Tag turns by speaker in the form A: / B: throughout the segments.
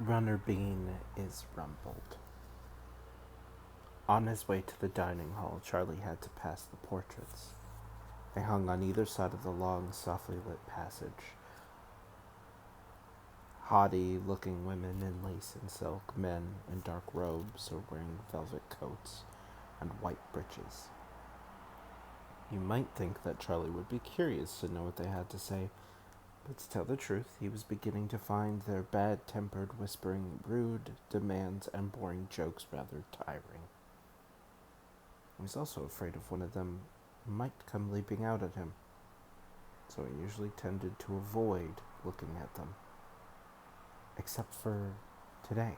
A: Runner Bean is rumpled. On his way to the dining hall, Charlie had to pass the portraits. They hung on either side of the long, softly lit passage. Haughty-looking women in lace and silk, men in dark robes or wearing velvet coats and white breeches. You might think that Charlie would be curious to know what they had to say, but to tell the truth, he was beginning to find their bad-tempered, whispering, rude demands and boring jokes rather tiring. He was also afraid of one of them might come leaping out at him, so he usually tended to avoid looking at them. Except for today.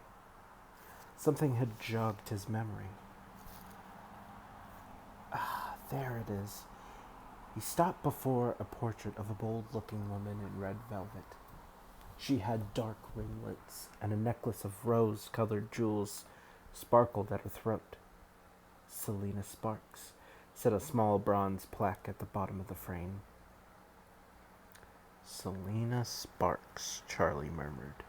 A: Something had jogged his memory. Ah, there it is. He stopped before a portrait of a bold-looking woman in red velvet. She had dark ringlets, and a necklace of rose-colored jewels sparkled at her throat. Selena Sparks, said a small bronze plaque at the bottom of the frame. Selena Sparks, Charlie murmured.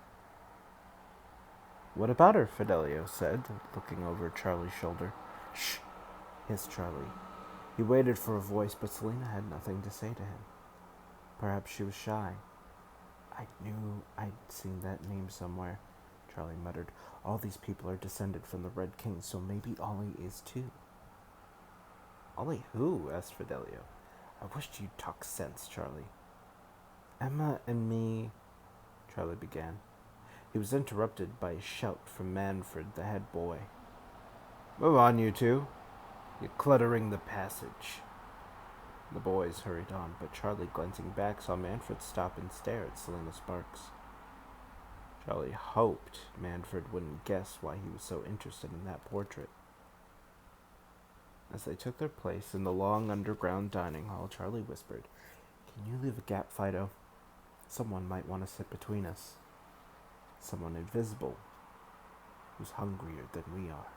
A: What about her? Fidelio said, looking over Charlie's shoulder. Shh, hissed Charlie. He waited for a voice, but Selena had nothing to say to him. Perhaps she was shy. I knew I'd seen that name somewhere, Charlie muttered. All these people are descended from the Red King, so maybe Ollie is too. Ollie who? Asked Fidelio. I wished you'd talk sense, Charlie. Emma and me, Charlie began. He was interrupted by a shout from Manfred, the head boy. Move on, you two. You're cluttering the passage. The boys hurried on, but Charlie, glancing back, saw Manfred stop and stare at Selena Sparks. Charlie hoped Manfred wouldn't guess why he was so interested in that portrait. As they took their place in the long underground dining hall, Charlie whispered, Can you leave a gap, Fido? Someone might want to sit between us. Someone invisible, who's hungrier than we are.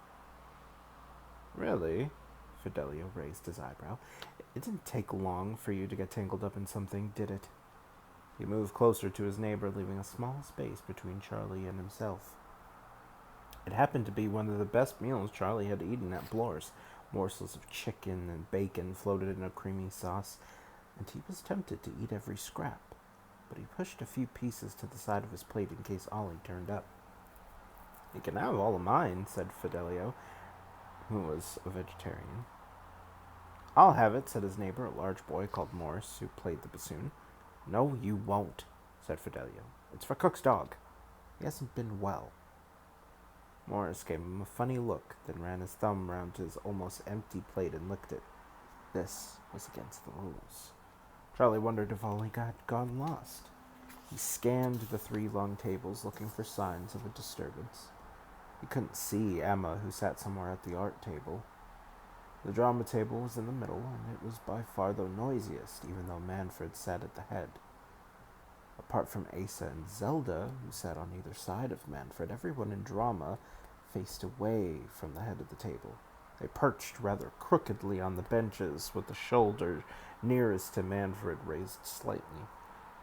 A: Really? Fidelio raised his eyebrow. It didn't take long for you to get tangled up in something, did it? He moved closer to his neighbor, leaving a small space between Charlie and himself. It happened to be one of the best meals Charlie had eaten at Bloor's. Morsels of chicken and bacon floated in a creamy sauce, and he was tempted to eat every scrap, but he pushed a few pieces to the side of his plate in case Ollie turned up. You can have all of mine, said Fidelio, who was a vegetarian. I'll have it, said his neighbor, a large boy called Morris, who played the bassoon. No, you won't, said Fidelio. It's for Cook's dog. He hasn't been well. Morris gave him a funny look, then ran his thumb round his almost empty plate and licked it. This was against the rules. Charlie wondered if Ollie had gone lost. He scanned the 3 long tables, looking for signs of a disturbance. He couldn't see Emma, who sat somewhere at the art table. The drama table was in the middle, and it was by far the noisiest, even though Manfred sat at the head. Apart from Asa and Zelda, who sat on either side of Manfred, everyone in drama faced away from the head of the table. They perched rather crookedly on the benches, with the shoulder nearest to Manfred raised slightly.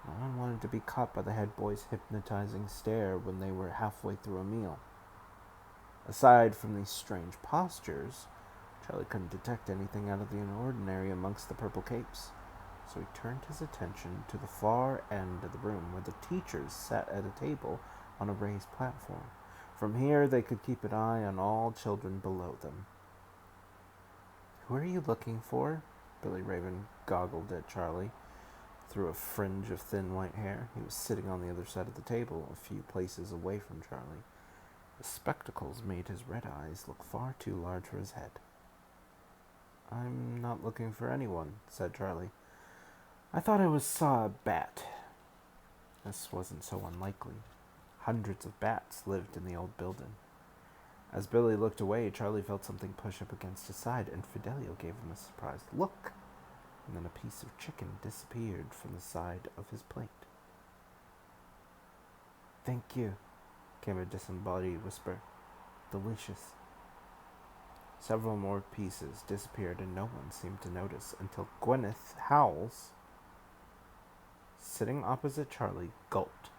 A: No one wanted to be caught by the head boy's hypnotizing stare when they were halfway through a meal. Aside from these strange postures, Charlie couldn't detect anything out of the ordinary amongst the purple capes, so he turned his attention to the far end of the room where the teachers sat at a table on a raised platform. From here they could keep an eye on all children below them. Who are you looking for? Billy Raven goggled at Charlie through a fringe of thin white hair. He was sitting on the other side of the table, a few places away from Charlie. The spectacles made his red eyes look far too large for his head. I'm not looking for anyone, said Charlie. I thought I saw a bat. This wasn't so unlikely. Hundreds of bats lived in the old building. As Billy looked away, Charlie felt something push up against his side, and Fidelio gave him a surprised look, and then a piece of chicken disappeared from the side of his plate. Thank you, came a disembodied whisper. Delicious. Several more pieces disappeared, and no one seemed to notice until Gwyneth Howls, sitting opposite Charlie, gulped.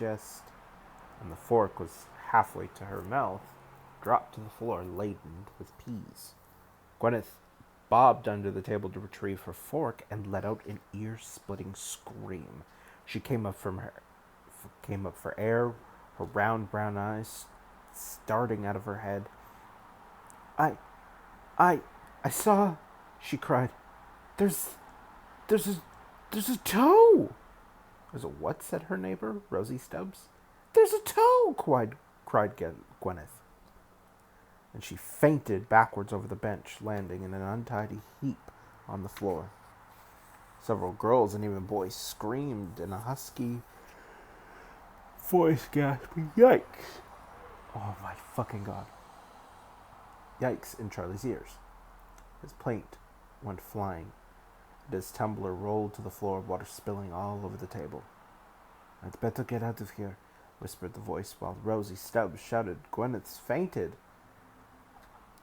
A: digest, and the fork was halfway to her mouth, dropped to the floor laden with peas. Gwyneth bobbed under the table to retrieve her fork and let out an ear-splitting scream. She came up for air, her round brown eyes starting out of her head. I I saw, she cried. There's a toe. There's a what? Said her neighbor, Rosie Stubbs. There's a toe, cried Gwyneth. And she fainted backwards over the bench, landing in an untidy heap on the floor. Several girls and even boys screamed in a husky voice, gasping, "Yikes!" Oh my fucking god. Yikes in Charlie's ears. His plate went flying, and his tumbler rolled to the floor, water spilling all over the table. "I'd better get out of here," whispered the voice, while Rosie Stubbs shouted, "Gwyneth's fainted!"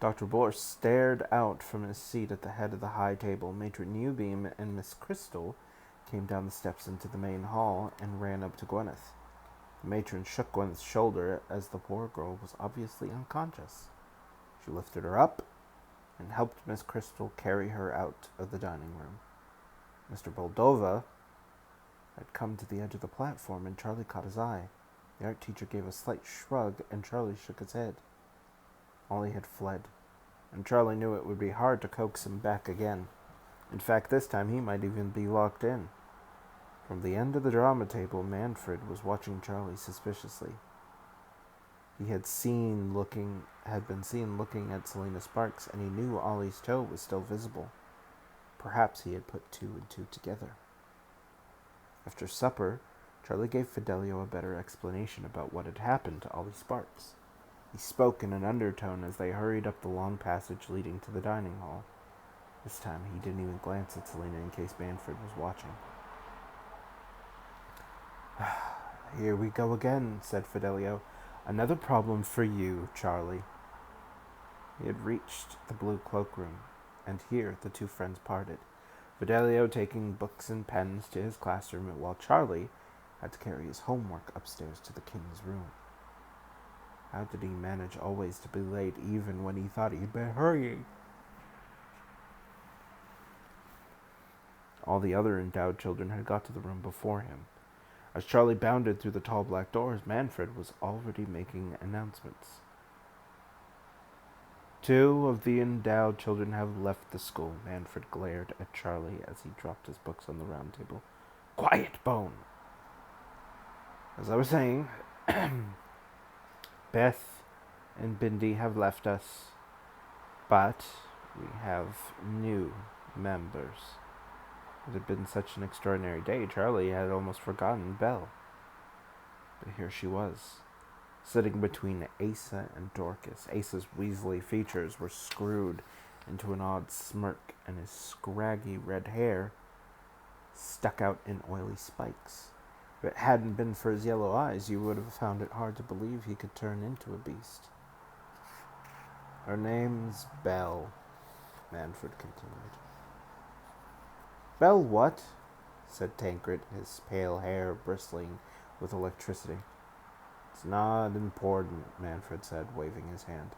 A: Dr. Bohr stared out from his seat at the head of the high table. Matron Newbeam and Miss Crystal came down the steps into the main hall and ran up to Gwyneth. The matron shook Gwyneth's shoulder as the poor girl was obviously unconscious. She lifted her up and helped Miss Crystal carry her out of the dining room. Mr. Belledonna had come to the edge of the platform, and Charlie caught his eye. The art teacher gave a slight shrug, and Charlie shook his head. Ollie had fled, and Charlie knew it would be hard to coax him back again. In fact, this time he might even be locked in. From the end of the drama table, Manfred was watching Charlie suspiciously. He had been seen looking at Selena Sparks, and he knew Ollie's toe was still visible. Perhaps he had put two and two together. After supper, Charlie gave Fidelio a better explanation about what had happened to Ollie Sparks. He spoke in an undertone as they hurried up the long passage leading to the dining hall. This time he didn't even glance at Selena in case Manfred was watching. "Here we go again," said Fidelio. "Another problem for you, Charlie." He had reached the blue cloakroom, and here the two friends parted, Fidelio taking books and pens to his classroom, while Charlie had to carry his homework upstairs to the king's room. How did he manage always to be late, even when he thought he'd been hurrying? All the other endowed children had got to the room before him. As Charlie bounded through the tall black doors, Manfred was already making announcements. "Two of the endowed children have left the school." Manfred glared at Charlie as he dropped his books on the round table. "Quiet, Bone!" As I was saying, Beth and Bindi have left us, but we have new members. It had been such an extraordinary day, Charlie had almost forgotten Belle. But here she was, sitting between Asa and Dorcas. Asa's weaselly features were screwed into an odd smirk, and his scraggy red hair stuck out in oily spikes. If it hadn't been for his yellow eyes, you would have found it hard to believe he could turn into a beast. "Her name's Belle," Manfred continued. "Belle what?" said Tancred, his pale hair bristling with electricity. "It's not important," Manfred said, waving his hand.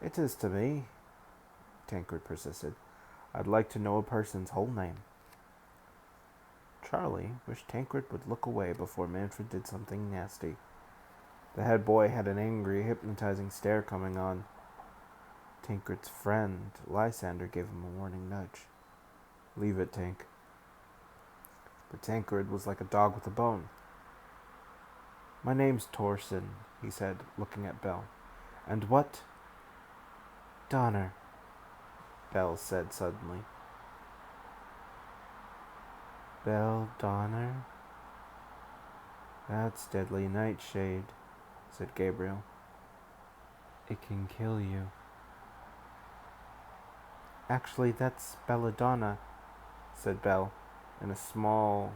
A: "It is to me," Tancred persisted. "I'd like to know a person's whole name." Charlie wished Tancred would look away before Manfred did something nasty. The head boy had an angry, hypnotizing stare coming on. Tancred's friend, Lysander, gave him a warning nudge. "Leave it, Tank." But Tancred was like a dog with a bone. "My name's Torsen," he said, looking at Belle. "And what?" "Donner," Belle said suddenly. "Belledonna? That's deadly nightshade," said Gabriel. "It can kill you." "Actually, that's Belledonna," said Belle. "In small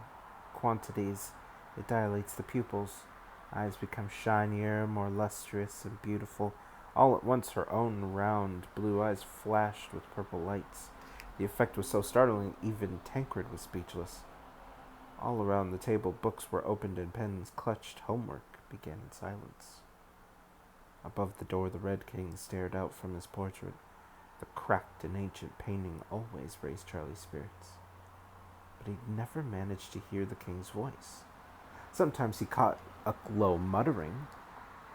A: quantities, it dilates the pupils. Eyes become shinier, more lustrous and beautiful. All at once her own round blue eyes flashed with purple lights. The effect was so startling, even Tancred was speechless. All around the table, books were opened and pens clutched. Homework began in silence. Above the door, the Red King stared out from his portrait. The cracked and ancient painting always raised Charlie's spirits, but he never managed to hear the king's voice. Sometimes he caught a low muttering,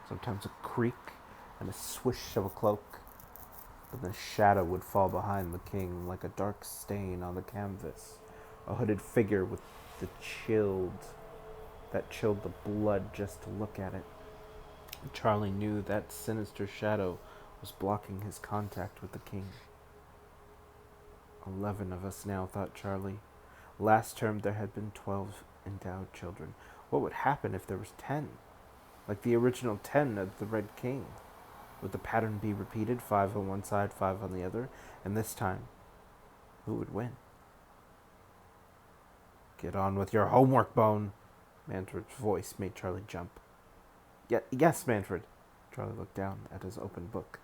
A: sometimes a creak and a swish of a cloak, but the shadow would fall behind the king like a dark stain on the canvas, a hooded figure with the chilled the blood just to look at it. Charlie knew that sinister shadow was blocking his contact with the king. 11 of us now, thought Charlie. Last term there had been 12 endowed children. What would happen if there was 10? Like the original 10 of the Red King? Would the pattern be repeated, 5 on one side, 5 on the other? And this time, who would win? Get on with your homework, Bone. Manfred's voice made Charlie jump. Yes, Manfred. Charlie looked down at his open book.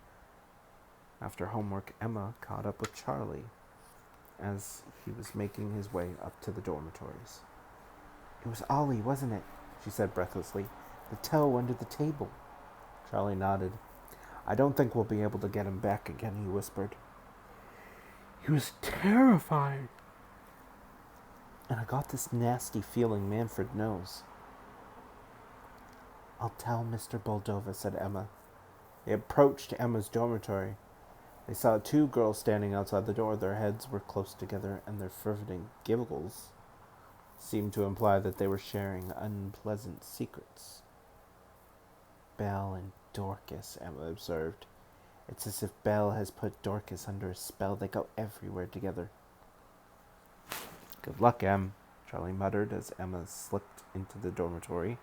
A: After homework, Emma caught up with Charlie as he was making his way up to the dormitories. It was Ollie, wasn't it? She said breathlessly. The toe under the table. Charlie nodded. I don't think we'll be able to get him back again, he whispered. He was terrified. And I got this nasty feeling Manfred knows. I'll tell Mr. Belledonna, said Emma. They approached Emma's dormitory. They saw 2 girls standing outside the door. Their heads were close together, and their fervent giggles seemed to imply that they were sharing unpleasant secrets. Belle and Dorcas, Emma observed. It's as if Belle has put Dorcas under a spell. They go everywhere together. Good luck, Em, Charlie muttered as Emma slipped into the dormitory.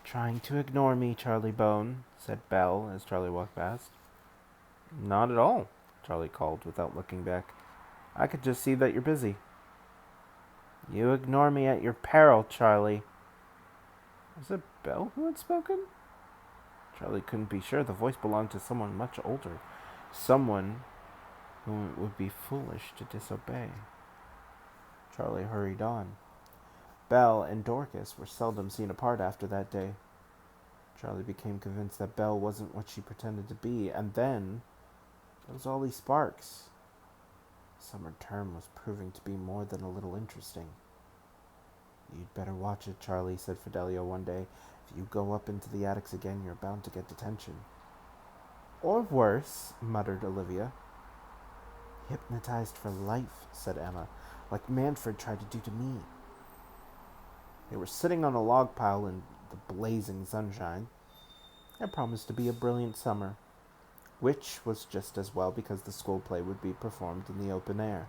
A: Trying to ignore me, Charlie Bone, said Belle as Charlie walked past. Not at all, Charlie called without looking back. I could just see that you're busy. You ignore me at your peril, Charlie. Was it Belle who had spoken? Charlie couldn't be sure. The voice belonged to someone much older. Someone whom it would be foolish to disobey. Charlie hurried on. Belle and Dorcas were seldom seen apart after that day. Charlie became convinced that Belle wasn't what she pretended to be, and then there was Ollie Sparks. Summer term was proving to be more than a little interesting. You'd better watch it, Charlie, said Fidelio one day. If you go up into the attics again, you're bound to get detention. Or worse, muttered Olivia. Hypnotized for life, said Emma, like Manfred tried to do to me. They were sitting on a log pile in the blazing sunshine. It promised to be a brilliant summer, which was just as well because the school play would be performed in the open air.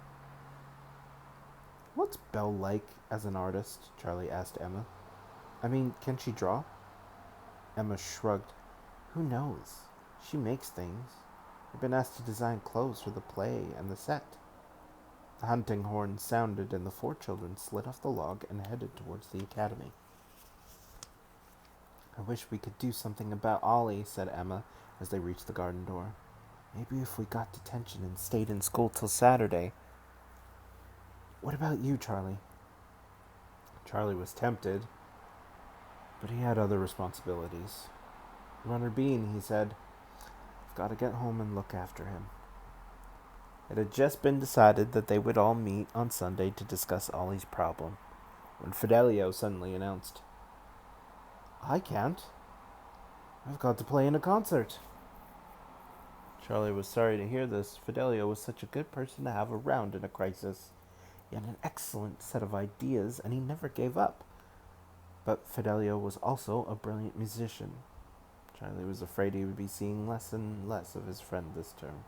A: What's Belle like as an artist? Charlie asked Emma. I mean, can she draw? Emma shrugged. Who knows? She makes things. I've been asked to design clothes for the play and the set. The hunting horn sounded, and the 4 children slid off the log and headed towards the academy. I wish we could do something about Ollie, said Emma, as they reached the garden door. Maybe if we got detention and stayed in school till Saturday. What about you, Charlie? Charlie was tempted, but he had other responsibilities. Runner Bean, he said. I've got to get home and look after him. It had just been decided that they would all meet on Sunday to discuss Ollie's problem, when Fidelio suddenly announced, I can't. I've got to play in a concert. Charlie was sorry to hear this. Fidelio was such a good person to have around in a crisis. He had an excellent set of ideas, and he never gave up. But Fidelio was also a brilliant musician. Charlie was afraid he would be seeing less and less of his friend this term.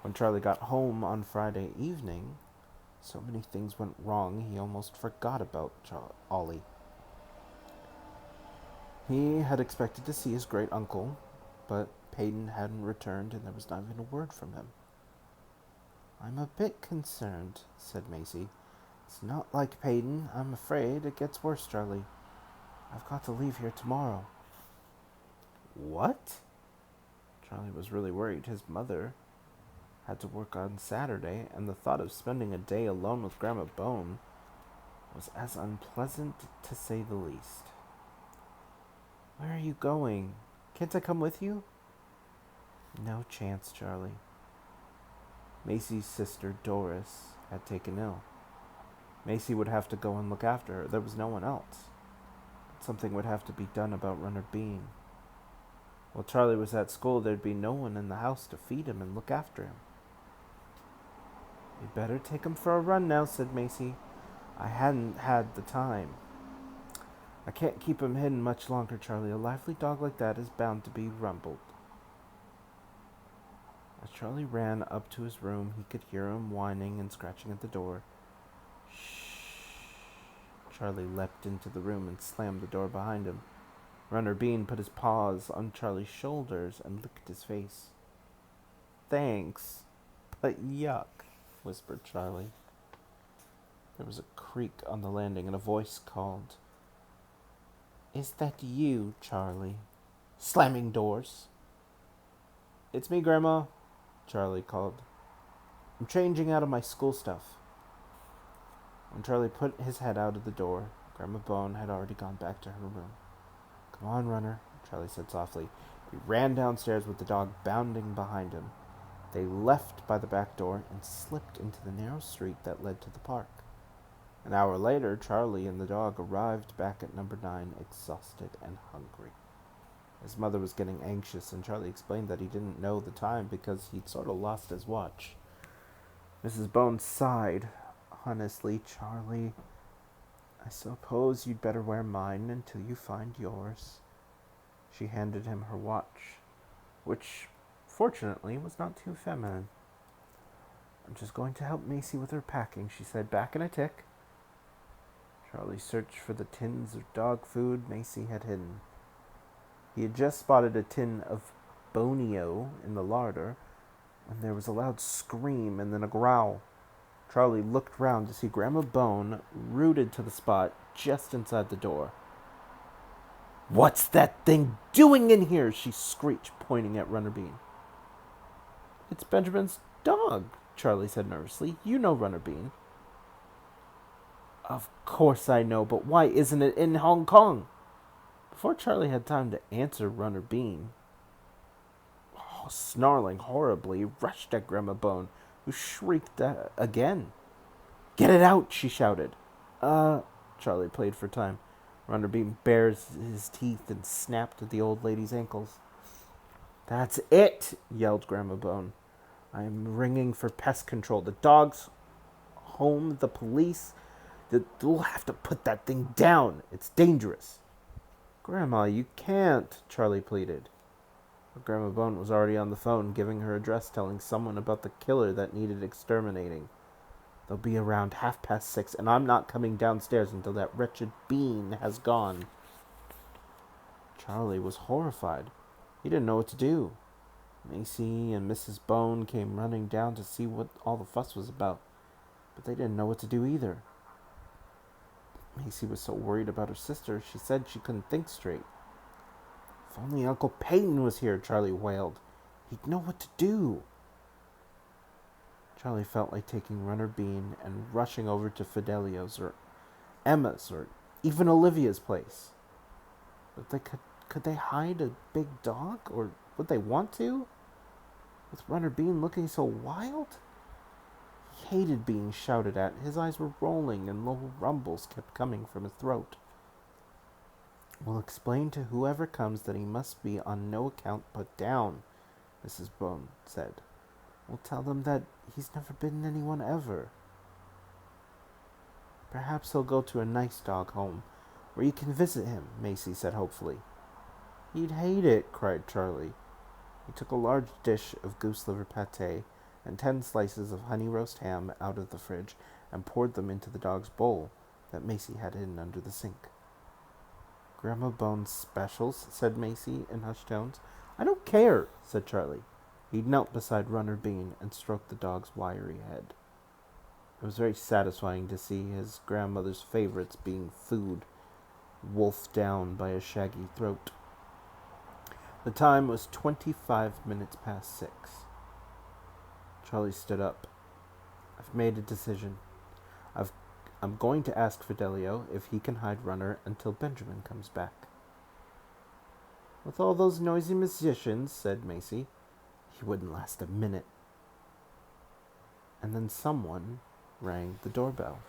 A: When Charlie got home on Friday evening, so many things went wrong he almost forgot about Ollie. He had expected to see his great-uncle, but Peyton hadn't returned and there was not even a word from him. I'm a bit concerned, said Macy. It's not like Peyton. I'm afraid it gets worse, Charlie. I've got to leave here tomorrow. What? Charlie was really worried. His mother had to work on Saturday, and the thought of spending a day alone with Grandma Bone was as unpleasant to say the least. Where are you going? Can't I come with you? No chance, Charlie. Macy's sister, Doris, had taken ill. Macy would have to go and look after her. There was no one else. Something would have to be done about Runner Bean. While Charlie was at school, there'd be no one in the house to feed him and look after him. You'd better take him for a run now, said Macy. I hadn't had the time. I can't keep him hidden much longer, Charlie. A lively dog like that is bound to be rumbled. As Charlie ran up to his room, he could hear him whining and scratching at the door. Shh. Charlie leapt into the room and slammed the door behind him. Runner Bean put his paws on Charlie's shoulders and licked his face. Thanks, but yuck, whispered Charlie. There was a creak on the landing and a voice called, Is that you, Charlie? Slamming doors. It's me, Grandma, Charlie called. I'm changing out of my school stuff. When Charlie put his head out of the door, Grandma Bone had already gone back to her room. Come on, Runner, Charlie said softly. He ran downstairs with the dog bounding behind him. They left by the back door and slipped into the narrow street that led to the park. An hour later, Charlie and the dog arrived back at number 9, exhausted and hungry. His mother was getting anxious, and Charlie explained that he didn't know the time because he'd sort of lost his watch. Mrs. Bone sighed. Honestly, Charlie, I suppose you'd better wear mine until you find yours. She handed him her watch, which, fortunately, was not too feminine. I'm just going to help Macy with her packing, she said. Back in a tick. Charlie searched for the tins of dog food Macy had hidden. He had just spotted a tin of bonio in the larder when there was a loud scream and then a growl. Charlie looked round to see Grandma Bone rooted to the spot just inside the door. What's that thing doing in here? She screeched, pointing at Runner Bean. It's Benjamin's dog, Charlie said nervously. You know Runner Bean. Of course I know, but why isn't it in Hong Kong? Before Charlie had time to answer, Runner Bean, snarling horribly, rushed at Grandma Bone, who shrieked again. Get it out, she shouted. Charlie played for time. Runner Bean bared his teeth and snapped at the old lady's ankles. That's it, yelled Grandma Bone. I'm ringing for pest control. The dog's home, the police. They'll have to put that thing down. It's dangerous. Grandma, you can't, Charlie pleaded. But Grandma Bone was already on the phone, giving her address, telling someone about the killer that needed exterminating. They'll be around 6:30, and I'm not coming downstairs until that wretched Bean has gone. Charlie was horrified. He didn't know what to do. Macy and Mrs. Bone came running down to see what all the fuss was about, but they didn't know what to do either. Macy was so worried about her sister, she said she couldn't think straight. If only Uncle Peyton was here, Charlie wailed. He'd know what to do. Charlie felt like taking Runner Bean and rushing over to Fidelio's or Emma's or even Olivia's place. But could they hide a big dog, or would they want to? With Runner Bean looking so wild? He hated being shouted at. His eyes were rolling and low rumbles kept coming from his throat. We'll explain to whoever comes that he must be on no account put down, Mrs. Bone said. We'll tell them that he's never bitten anyone ever. Perhaps he'll go to a nice dog home where you can visit him, Macy said hopefully. He'd hate it, cried Charlie. He took a large dish of goose liver pate and 10 slices of honey roast ham out of the fridge and poured them into the dog's bowl that Macy had hidden under the sink. Grandma Bone's specials, said Macy in hushed tones. I don't care, said Charlie. He knelt beside Runner Bean and stroked the dog's wiry head. It was very satisfying to see his grandmother's favorites being food, wolfed down by a shaggy throat. The time was 25 minutes past 6. Charlie stood up. I've made a decision. I'm going to ask Fidelio if he can hide Runner until Benjamin comes back. With all those noisy musicians, said Macy, he wouldn't last a minute. And then someone rang the doorbell.